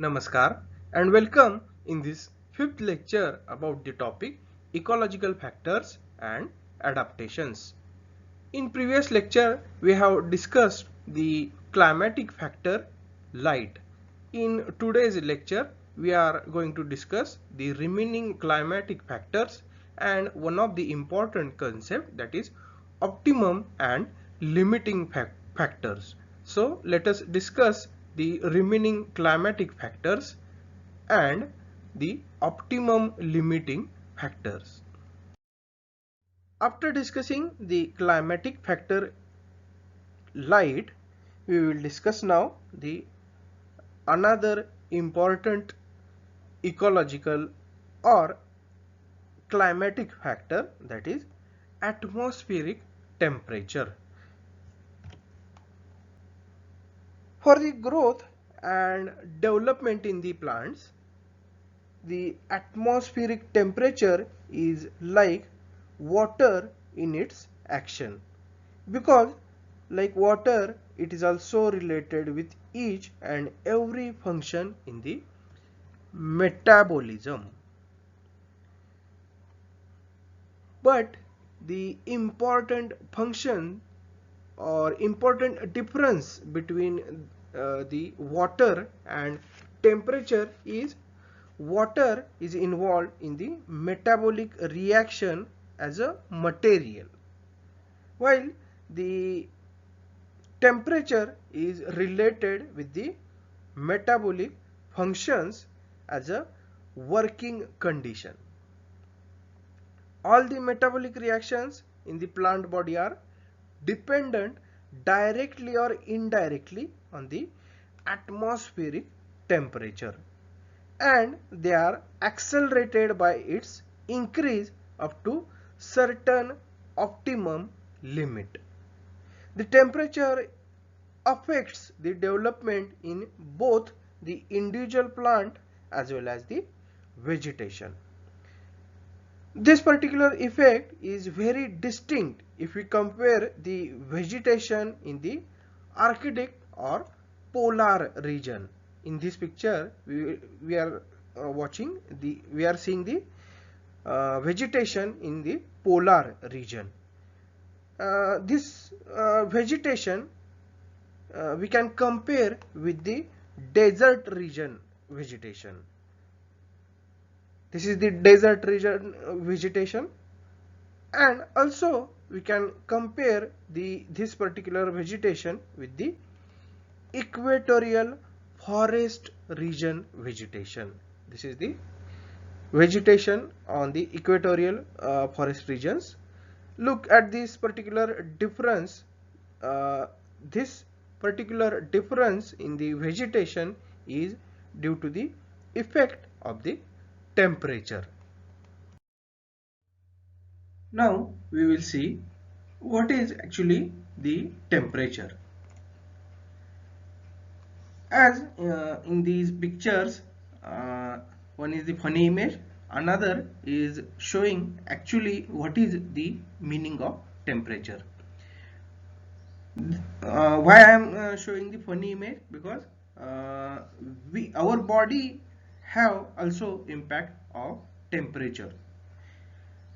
Namaskar and welcome in this fifth lecture about the topic ecological factors and adaptations. In previous lecture we have discussed the climatic factor light. In today's lecture we are going to discuss the remaining climatic factors and one of the important concept, that is optimum and limiting factors. So let us discuss the remaining climatic factors and the optimum limiting factors. After discussing the climatic factor light, we will discuss now the another important ecological or climatic factor, that is atmospheric temperature. For the growth and development in the plants, the atmospheric temperature is like water in its action, because like water it is also related with each and every function in the metabolism. But the important function or important difference between the water and temperature is water is involved in the metabolic reaction as a material, while the temperature is related with the metabolic functions as a working condition. All the metabolic reactions in the plant body are dependent directly or indirectly on the atmospheric temperature, and they are accelerated by its increase up to certain optimum limit. The temperature affects the development in both the individual plant as well as the vegetation. This particular effect is very distinct if we compare the vegetation in the Arctic or polar region. In this picture, we are we are seeing the vegetation in the polar region. This vegetation we can compare with the desert region vegetation. This is the desert region vegetation, and also we can compare this particular vegetation with the equatorial forest region vegetation. This is the vegetation on the equatorial forest regions. Look at this particular difference. This particular difference in the vegetation is due to the effect of the temperature. Now we will see what is actually the temperature. As in these pictures, one is the funny image, another is showing actually what is the meaning of temperature. Why I am showing the funny image? Because our body have also impact of temperature.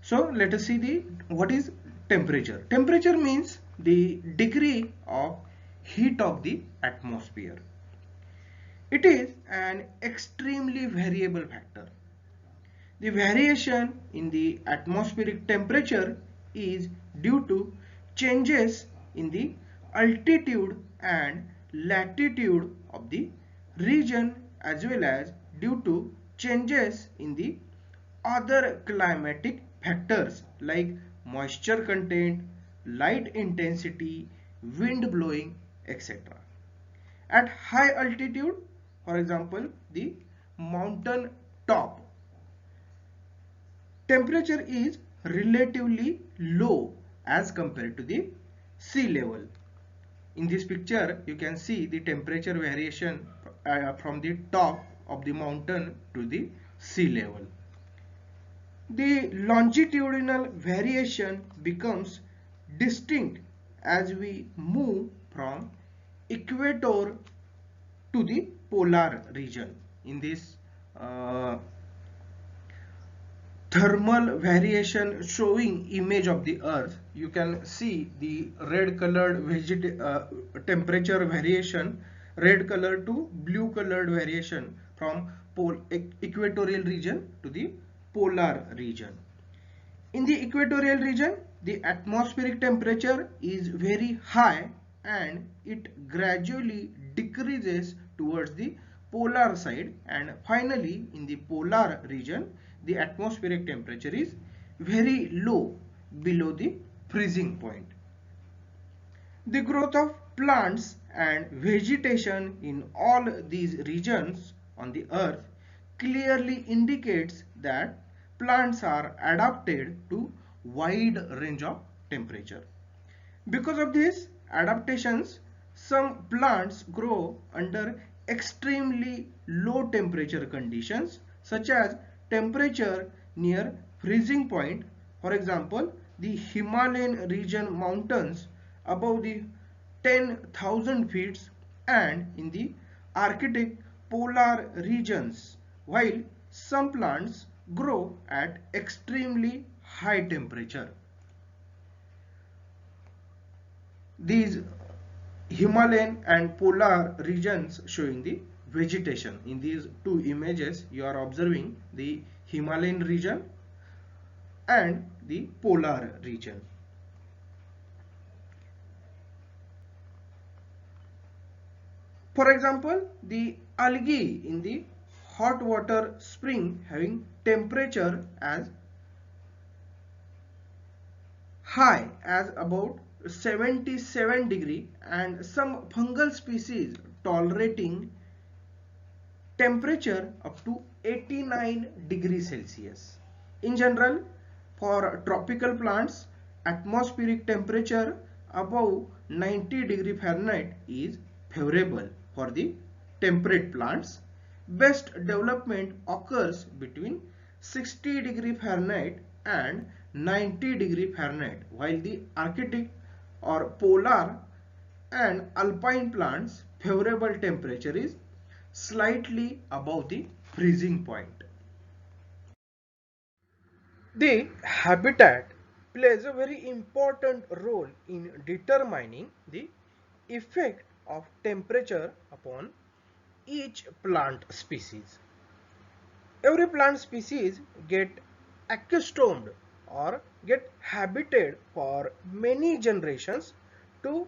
So let us see the what is temperature. Temperature means the degree of heat of the atmosphere. It is an extremely variable factor. The variation in the atmospheric temperature is due to changes in the altitude and latitude of the region, as well as due to changes in the other climatic factors like moisture content, light intensity, wind blowing, etc. At high altitude, for example, the mountain top, temperature is relatively low as compared to the sea level. In this picture, you can see the temperature variation from the top of the mountain to the sea level. The longitudinal variation becomes distinct as we move from equator to the polar region. in this uh, thermal variation showing image of the earth, you can see the red colored temperature variation, red color to blue colored variation from equatorial region to the polar region. In the equatorial region, the atmospheric temperature is very high and it gradually decreases towards the polar side, and finally in the polar region the atmospheric temperature is very low, below the freezing point. The growth of plants and vegetation in all these regions on the earth clearly indicates that plants are adapted to wide range of temperature. Because of these adaptations, some plants grow under extremely low temperature conditions, such as temperature near freezing point. For example, the Himalayan region mountains above the 10,000 feet, and in the Arctic polar regions, while some plants grow at extremely high temperature. These Himalayan and polar regions showing the vegetation. In these two images you are observing the Himalayan region and the polar region. For example, the algae in the hot water spring having temperature as high as about 77 degree, and some fungal species tolerating temperature up to 89 degrees Celsius. In general, for tropical plants, atmospheric temperature above 90 degree Fahrenheit is favorable. For the temperate plants, best development occurs between 60 degree Fahrenheit and 90 degree Fahrenheit, while the Arctic or polar and alpine plants favorable temperature is slightly above the freezing point. The habitat plays a very important role in determining the effect of temperature upon each plant species. Every plant species get accustomed or get habited for many generations to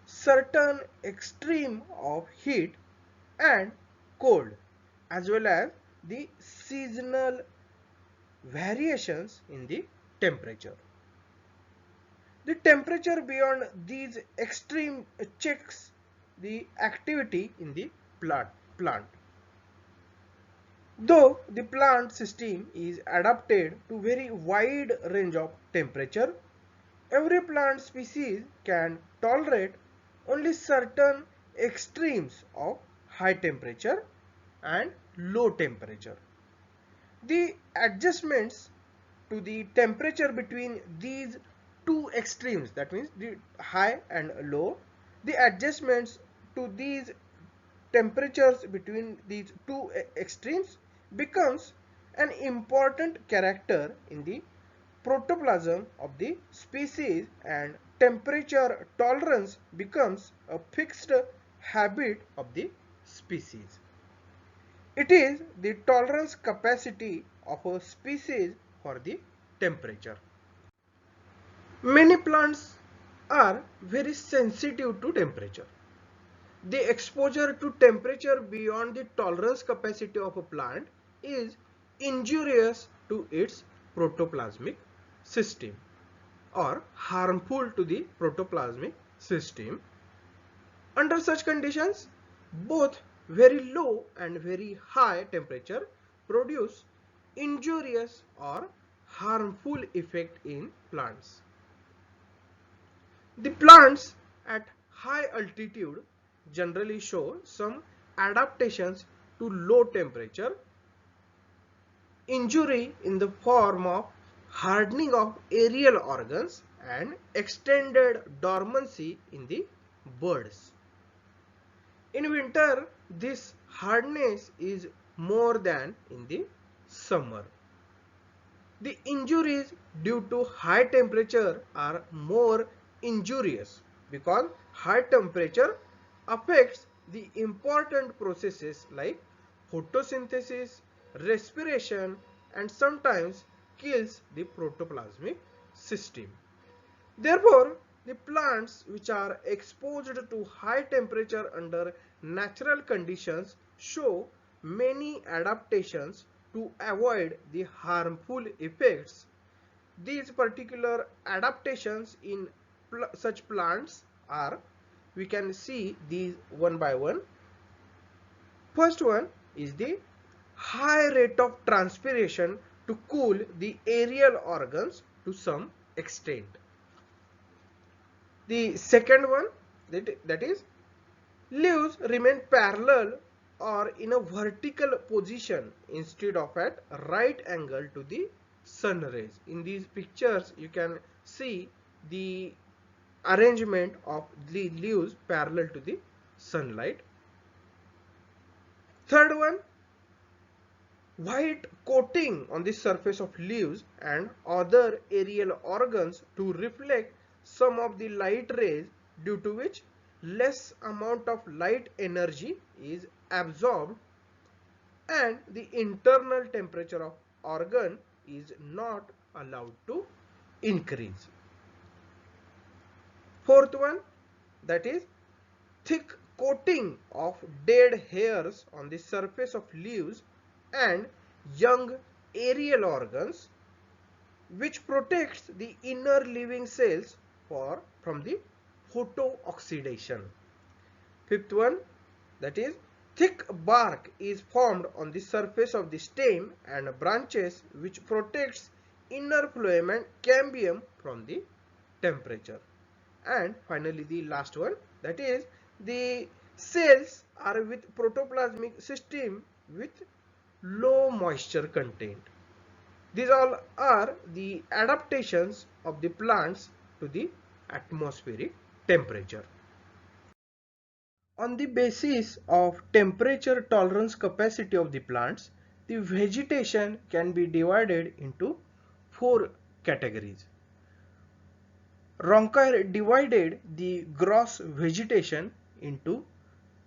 certain extreme of heat and cold, as well as the seasonal variations in the temperature. The temperature beyond these extreme checks the activity in the plant. Though the plant system is adapted to very wide range of temperature, every plant species can tolerate only certain extremes of high temperature and low temperature. The adjustments to the temperature between these two extremes, that means the high and low, the adjustments to these temperatures between these two extremes becomes an important character in the protoplasm of the species, and temperature tolerance becomes a fixed habit of the species. It is the tolerance capacity of a species for the temperature. Many plants are very sensitive to temperature. The exposure to temperature beyond the tolerance capacity of a plant is injurious to its protoplasmic system or harmful to the protoplasmic system. Under such conditions, both very low and very high temperature produce injurious or harmful effect in plants. The plants at high altitude generally show some adaptations to low temperature. Injury in the form of hardening of aerial organs and extended dormancy in the birds. In winter, this hardness is more than in the summer. The injuries due to high temperature are more injurious because high temperature affects the important processes like photosynthesis, respiration, and sometimes kills the protoplasmic system. Therefore, the plants which are exposed to high temperature under natural conditions show many adaptations to avoid the harmful effects. These particular adaptations in such plants are, we can see these one by one. First one is the high rate of transpiration to cool the aerial organs to some extent. The second one, that is, leaves remain parallel or in a vertical position instead of at right angle to the sun rays. In these pictures you can see the arrangement of the leaves parallel to the sunlight. Third one, white coating on the surface of leaves and other aerial organs to reflect some of the light rays, due to which less amount of light energy is absorbed and the internal temperature of organ is not allowed to increase. Fourth one, that is thick coating of dead hairs on the surface of leaves and young aerial organs, which protects the inner living cells from the photooxidation. Fifth one, that is thick bark is formed on the surface of the stem and branches, which protects inner phloem and cambium from the temperature. And finally the last one, that is the cells are with protoplasmic system with low moisture content. These all are the adaptations of the plants to the atmospheric temperature. On the basis of temperature tolerance capacity of the plants, the vegetation can be divided into four categories. Roncaer divided the gross vegetation into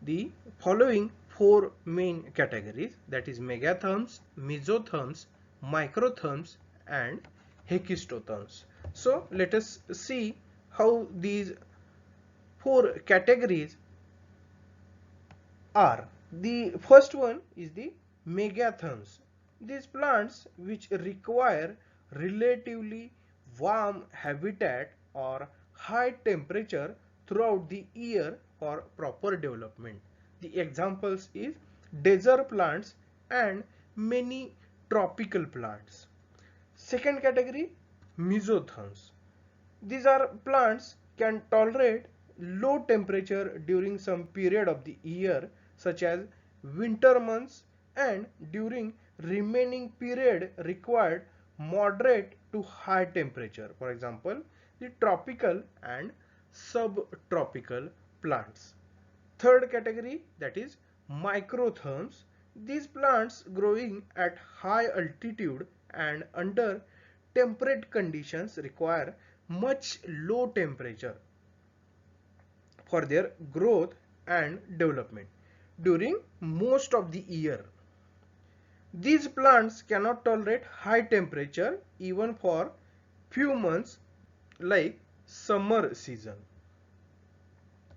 the following four main categories, that is megatherms, mesotherms, microtherms and hecistotherms. So let us see how these four categories are. The first one is the megatherms. These plants which require relatively warm habitat or high temperature throughout the year for proper development. The examples is desert plants and many tropical plants. Second category, mesotherms. These are plants can tolerate low temperature during some period of the year, such as winter months, and during remaining period required moderate to high temperature. For example, the tropical and subtropical plants. Third category, that is microtherms. These plants growing at high altitude and under temperate conditions require much low temperature for their growth and development during most of the year. These plants cannot tolerate high temperature even for few months, like summer season.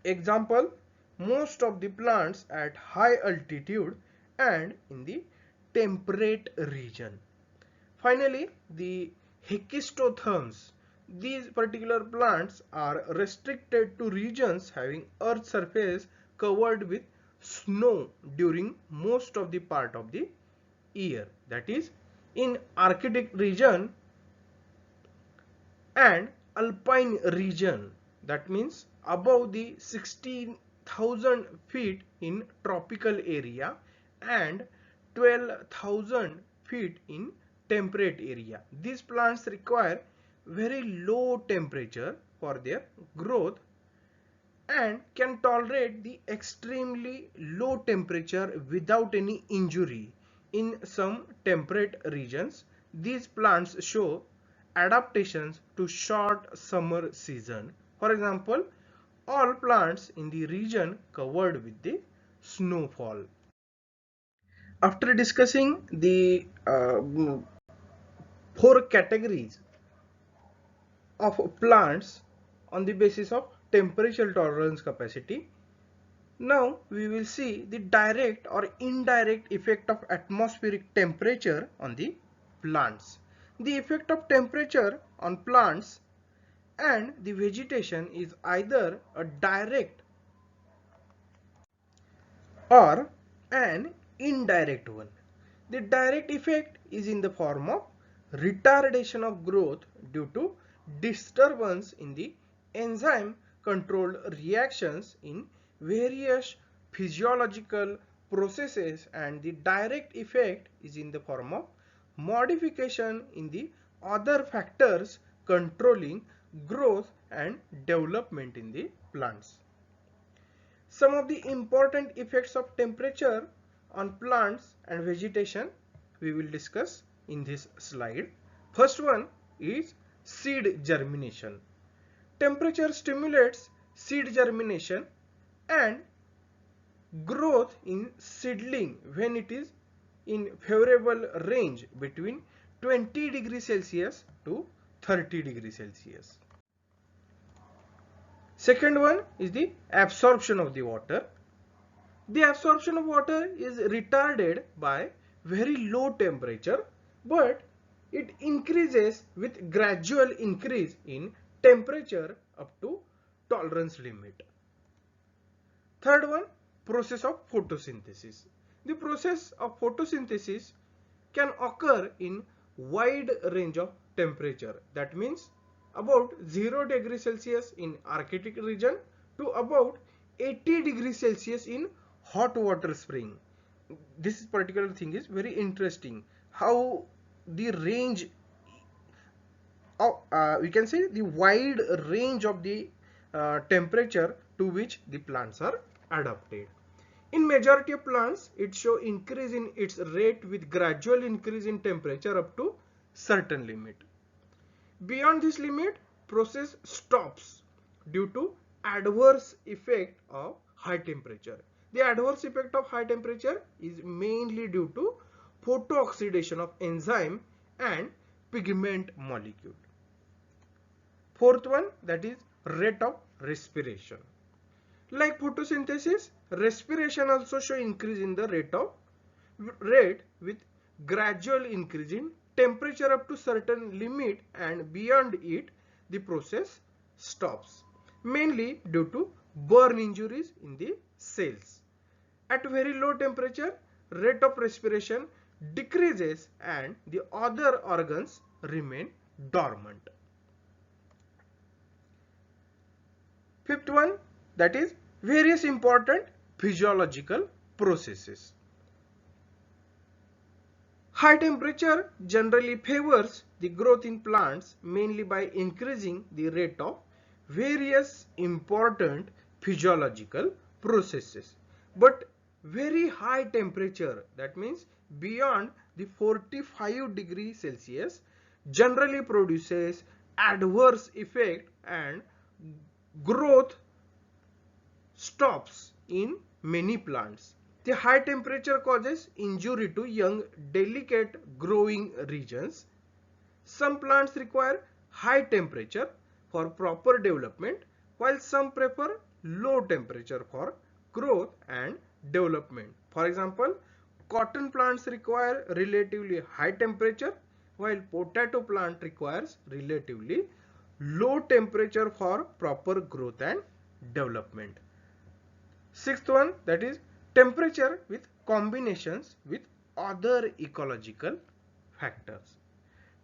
Example, most of the plants at high altitude and in the temperate region. Finally, the hecistotherms. These particular plants are restricted to regions having earth's surface covered with snow during most of the part of the year, that is in Arctic region and alpine region, that means above the 16,000 feet in tropical area and 12,000 feet in temperate area. These plants require very low temperature for their growth and can tolerate the extremely low temperature without any injury. In some temperate regions, these plants show adaptations to short summer season. For example, all plants in the region covered with the snowfall. After discussing the four categories of plants on the basis of temperature tolerance capacity, now we will see the direct or indirect effect of atmospheric temperature on the plants. The effect of temperature on plants and the vegetation is either a direct or an indirect one. The direct effect is in the form of retardation of growth due to disturbance in the enzyme controlled reactions in various physiological processes, and the direct effect is in the form of modification in the other factors controlling growth and development in the plants. Some of the important effects of temperature on plants and vegetation we will discuss in this slide. First one is seed germination. Temperature stimulates seed germination and growth in seedling when it is in favorable range between 20 degrees Celsius to 30 degrees Celsius. Second one is the absorption of the water. The absorption of water is retarded by very low temperature, but it increases with gradual increase in temperature up to tolerance limit. Third one, process of photosynthesis. The process of photosynthesis can occur in wide range of temperature. That means about 0 degrees Celsius in Arctic region to about 80 degrees Celsius in hot water spring. This particular thing is very interesting. How the range of, we can say the wide range of the temperature to which the plants are adapted. In majority of plants, it show increase in its rate with gradual increase in temperature up to certain limit. Beyond this limit, process stops due to adverse effect of high temperature. The adverse effect of high temperature is mainly due to photooxidation of enzyme and pigment molecule. Fourth one, that is rate of respiration. Like photosynthesis, respiration also show increase in the rate with gradual increase in temperature up to certain limit, and beyond it the process stops, mainly due to burn injuries in the cells. At very low temperature, rate of respiration decreases and the other organs remain dormant. Fifth one, that is various important physiological processes. High temperature generally favors the growth in plants mainly by increasing the rate of various important physiological processes. But very high temperature, that means beyond the 45 degrees Celsius, generally produces adverse effect and growth stops in many plants. The high temperature causes injury to young, delicate growing regions. Some plants require high temperature for proper development, while some prefer low temperature for growth and development. For example, cotton plants require relatively high temperature, while potato plant requires relatively low temperature for proper growth and development. Sixth one, that is temperature with combinations with other ecological factors.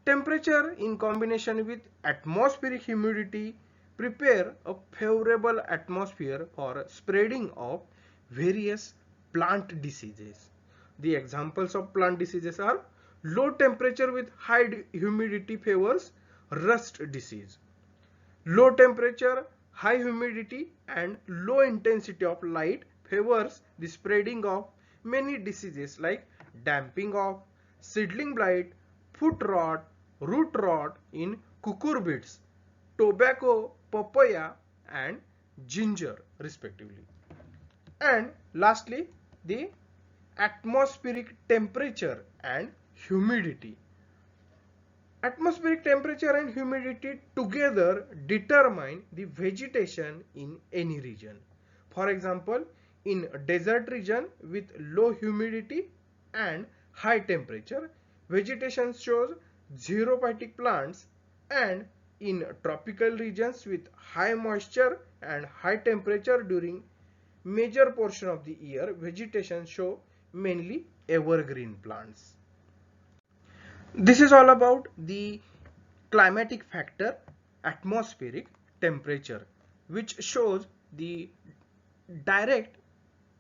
Temperature in combination with atmospheric humidity prepare a favorable atmosphere for spreading of various plant diseases. The examples of plant diseases are low temperature with high humidity favors rust disease. Low temperature, high humidity and low intensity of light favors the spreading of many diseases like damping off, seedling blight, foot rot, root rot in cucurbits, tobacco, papaya and ginger respectively. And lastly, the atmospheric temperature and humidity. Atmospheric temperature and humidity together determine the vegetation in any region. For example, in a desert region with low humidity and high temperature, vegetation shows xerophytic plants, and in tropical regions with high moisture and high temperature during major portion of the year, vegetation show mainly evergreen plants. This is all about the climatic factor, atmospheric temperature, which shows the direct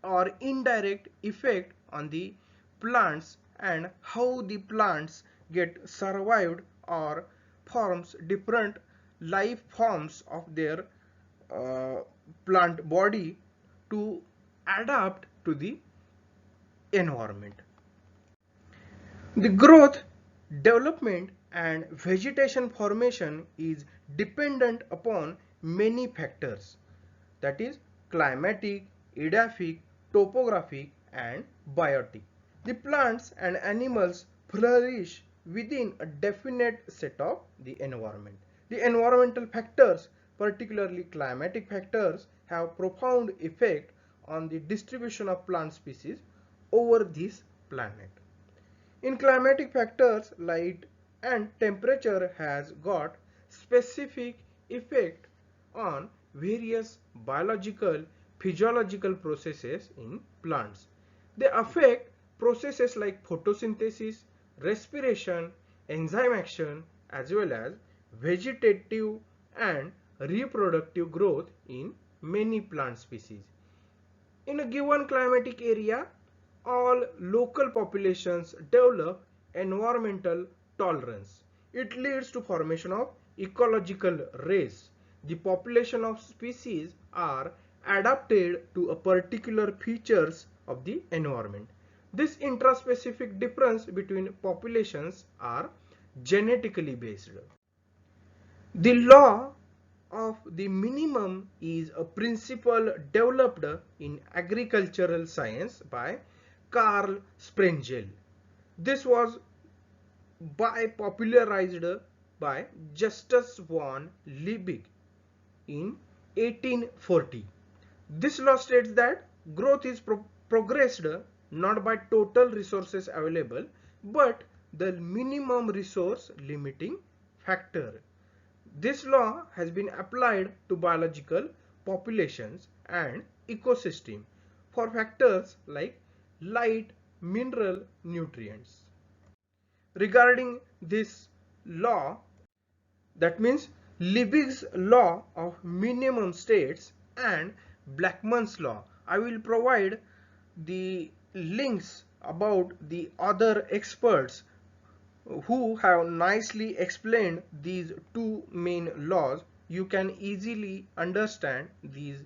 or indirect effect on the plants and how the plants get survived or forms different life forms of their uh, plant body to adapt to the environment. The growth, development and vegetation formation is dependent upon many factors, that is climatic, edaphic, topographic and biotic. The plants and animals flourish within a definite set of the environment. The environmental factors, particularly climatic factors, have profound effect on the distribution of plant species over this planet. In climatic factors, light and temperature has got specific effect on various biological, physiological processes in plants. They affect processes like photosynthesis, respiration, enzyme action, as well as vegetative and reproductive growth in many plant species. In a given climatic area, all local populations develop environmental tolerance. It leads to formation of ecological race. The population of species are adapted to a particular features of the environment. This intraspecific difference between populations are genetically based. The law of the minimum is a principle developed in agricultural science by Carl Sprengel. This was popularized by Justus von Liebig in 1840. This law states that growth is progressed not by total resources available but the minimum resource limiting factor. This law has been applied to biological populations and ecosystem for factors like light, mineral, nutrients. Regarding this law, that means Liebig's law of minimum states and Blackman's law, I will provide the links about the other experts who have nicely explained these two main laws. You can easily understand these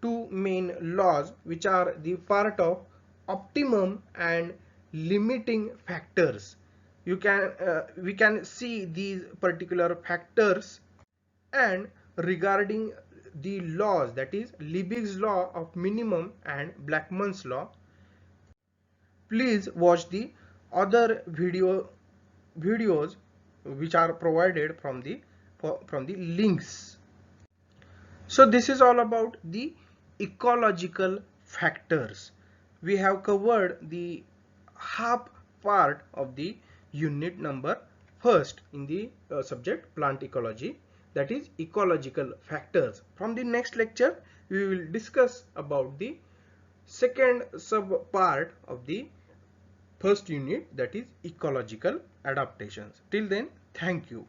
two main laws, which are the part of optimum and limiting factors. We can see these particular factors, and regarding the laws, that is Liebig's law of minimum and Blackman's law, please watch the other videos which are provided from the links. So this is all about the ecological factors. We have covered the half part of the unit number first in the subject plant ecology, that is ecological factors. From the next lecture we will discuss about the second sub part of the first unit, that is ecological adaptations. Till then, thank you.